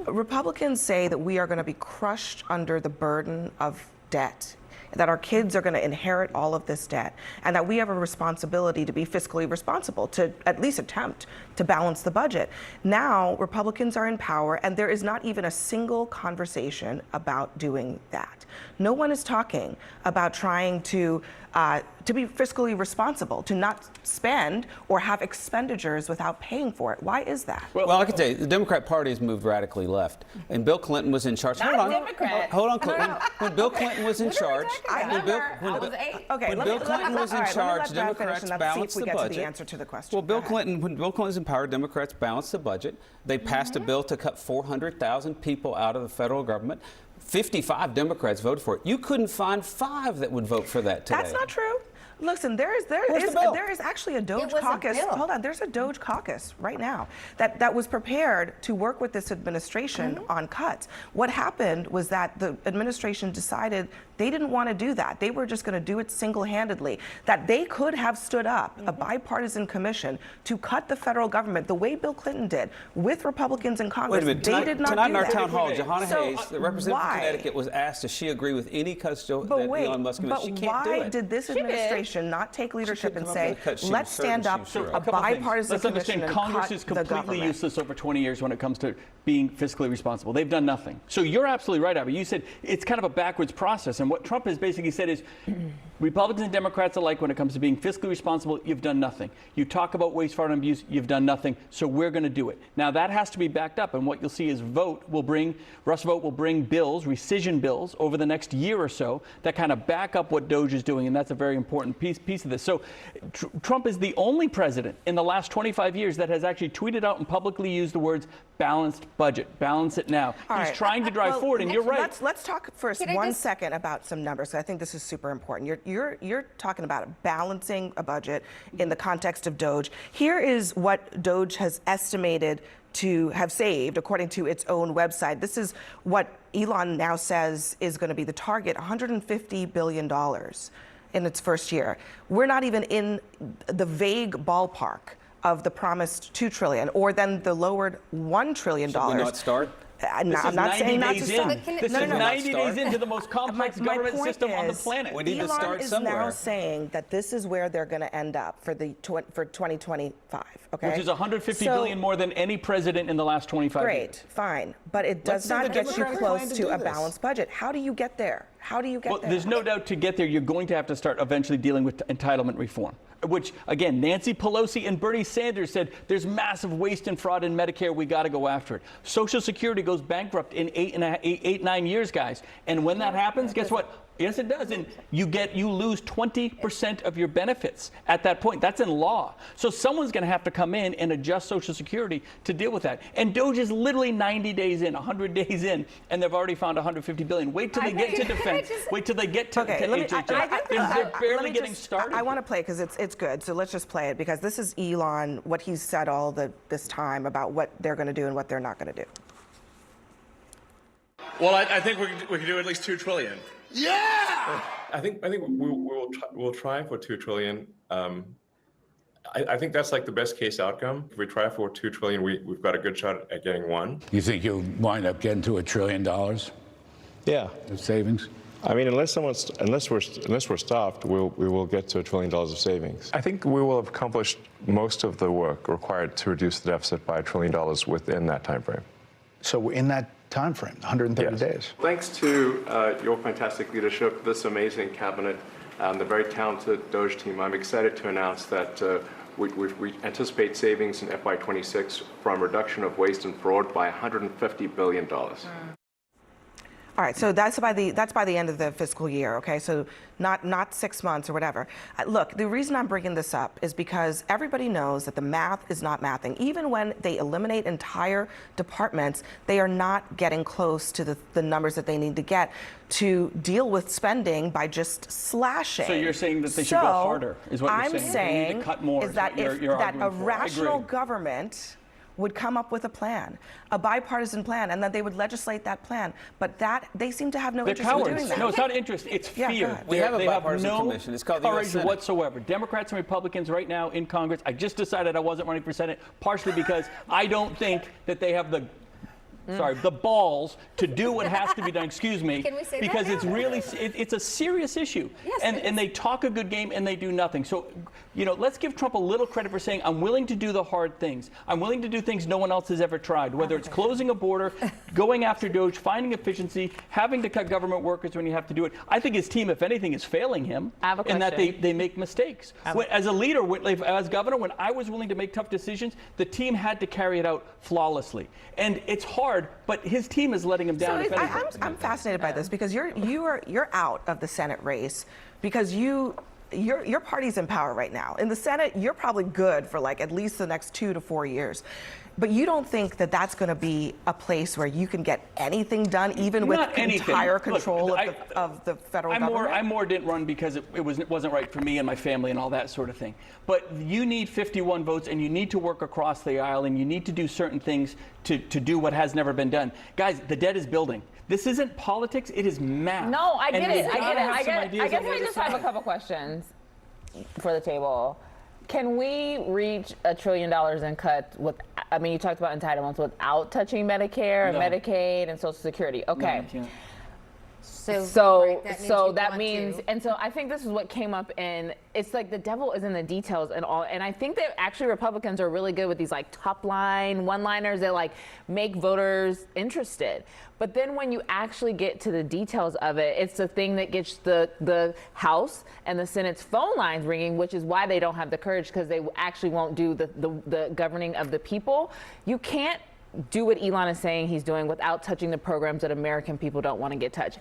Republicans say that we are going to be crushed under the burden of debt, that our kids are going to inherit all of this debt, and that we have a responsibility to be fiscally responsible, to at least attempt to balance the budget. Now, Republicans are in power, and there is not even a single conversation about doing that. No one is talking about trying to be fiscally responsible, to not spend or have expenditures without paying for it. Why is that? Well, I can tell you, the Democrat Party has moved radically left. And Bill Clinton was in charge. Not Hold on. Democrat. Hold on, Clinton. When Bill Clinton was in charge, when Bill Clinton was in charge, Democrats balanced the budget. The answer to the question. Well, when Bill Clinton was in power, Democrats balanced the budget. They passed a bill to cut 400,000 people out of the federal government. 55 Democrats voted for it. You couldn't find 5 that would vote for that today. That's not true. Listen, there is actually a Doge caucus. Hold on, there's a Doge caucus right now that was prepared to work with this administration on cuts. What happened was that the administration decided they didn't want to do that. They were just going to do it single-handedly. That they could have stood up a bipartisan commission to cut the federal government the way Bill Clinton did with Republicans in Congress. Wait a minute. They did not tonight do in our that. town hall, Johanna Hayes, the representative why? from Connecticut, was asked does she agree with any cuts that Elon Musk made. She can't do why it. did this administration not take leadership and say, let's let's stand up a bipartisan commission and Congress cut is the completely government? useless over 20 years when it comes to being fiscally responsible. They've done nothing. So you're absolutely right, Abby. You said it's kind of a backwards process. And what Trump has basically said is Republicans and Democrats alike, when it comes to being fiscally responsible, you've done nothing. You talk about waste, fraud, and abuse, you've done nothing. So we're going to do it. Now, that has to be backed up. And what you'll see is Russ Vote will bring bills, rescission bills, over the next year or so that kind of back up what Doge is doing. And that's a very important piece of this. So Trump is the only president in the last 25 years that has actually tweeted out and publicly used the words balanced budget, balance it now. He's trying to drive forward, and you're right. Let's talk first one second about some numbers. I think this is super important. You're talking about balancing a budget in the context of Doge. Here is what Doge has estimated to have saved, according to its own website. This is what Elon now says is going to be the target, $150 billion in its first year. We're not even in the vague ballpark of the promised $2 trillion, or then the lowered $1 trillion. Should we not start? I'm not saying not to start. This is 90 days into the most complex government system on the planet. We need to start somewhere. Elon is now saying that this is where they're going to end up for 2025. Okay, which is $150 billion more than any president in the last 25 years. Great, fine, but it does not get you close to a balanced budget. How do you get there? How do you get there? Well, there's no doubt to get there, you're going to have to start eventually dealing with entitlement reform, which, again, Nancy Pelosi and Bernie Sanders said there's massive waste and fraud in Medicare. We got to go after it. Social Security goes bankrupt in 9 years, guys. And when that happens, guess what? Yes, it does. And you lose 20% of your benefits at that point. That's in law. So someone's going to have to come in and adjust Social Security to deal with that. And Doge is literally 90 days in, 100 days in, and they've already found $150 billion. Wait till they get to defense. Wait till they get to HHS. They're barely getting started. I want to play because it's good. So let's just play it, because this is Elon, what he's said all this time about what they're going to do and what they're not going to do. Well, I think we can do at least $2 trillion. Yeah! I think we'll try for $2 trillion. I think that's like the best case outcome. If we try for $2 trillion, we've got a good shot at getting one. You think you'll wind up getting to $1 trillion? Yeah. Of savings? I mean, unless we're stopped, we will get to $1 trillion of savings. I think we will have accomplished most of the work required to reduce the deficit by $1 trillion within that time frame. So in that time frame, 130 days. Thanks to your fantastic leadership, this amazing cabinet, and the very talented Doge team, I'm excited to announce that we anticipate savings in FY26 from reduction of waste and fraud by $150 billion. All right, so that's by the end of the fiscal year, okay? So not 6 months or whatever. Look, the reason I'm bringing this up is because everybody knows that the math is not mathing. Even when they eliminate entire departments, they are not getting close to the numbers that they need to get to deal with spending by just slashing. So you're saying that they should go harder, is what you're saying? I'm saying they need to cut more, is that if that a rational government would come up with a plan, a bipartisan plan, and that they would legislate that plan. But that they seem to have no interest in doing that. No, it's not interest. It's fear. We have a bipartisan commission. It's called the courage whatsoever. Democrats and Republicans right now in Congress. I just decided I wasn't running for Senate, partially because I don't think that they have the sorry, the balls to do what has to be done, excuse me, Can we say that because now? it's really, it's a serious issue. Yes, and they talk a good game and they do nothing. So, let's give Trump a little credit for saying, I'm willing to do the hard things. I'm willing to do things no one else has ever tried, whether it's closing a border, going after Doge, finding efficiency, having to cut government workers when you have to do it. I think his team, if anything, is failing him I have a in that question. they make mistakes. As a leader, as governor, when I was willing to make tough decisions, the team had to carry it out flawlessly. And it's hard, but his team is letting him down. If anything. I'm fascinated by this because you're out of the Senate race because your party's in power right now. In the Senate, you're probably good for like at least the next 2 to 4 years. But you don't think that that's going to be a place where you can get anything done, even with Not anything. entire Look, control of the federal government? I more didn't run because it wasn't right for me and my family and all that sort of thing. But you need 51 votes, and you need to work across the aisle, and you need to do certain things to do what has never been done. Guys, the debt is building. This isn't politics, it is math. No, I get And it. we've I gotta get it. have I some guess ideas on the I other just have a side. couple questions for the table. Can we reach $1 trillion in cuts with, I mean, you talked about entitlements without touching Medicare and No. Medicaid and Social Security. Okay. No, you can't. So right, that you means, want to. and so I think this is what came up in, it's like the devil is in the details and all. And I think that actually Republicans are really good with these like top line one-liners that like make voters interested. But then when you actually get to the details of it, it's the thing that gets the House and the Senate's phone lines ringing, which is why they don't have the courage, because they actually won't do the governing of the people. You can't do what Elon is saying he's doing without touching the programs that American people don't want to get touched.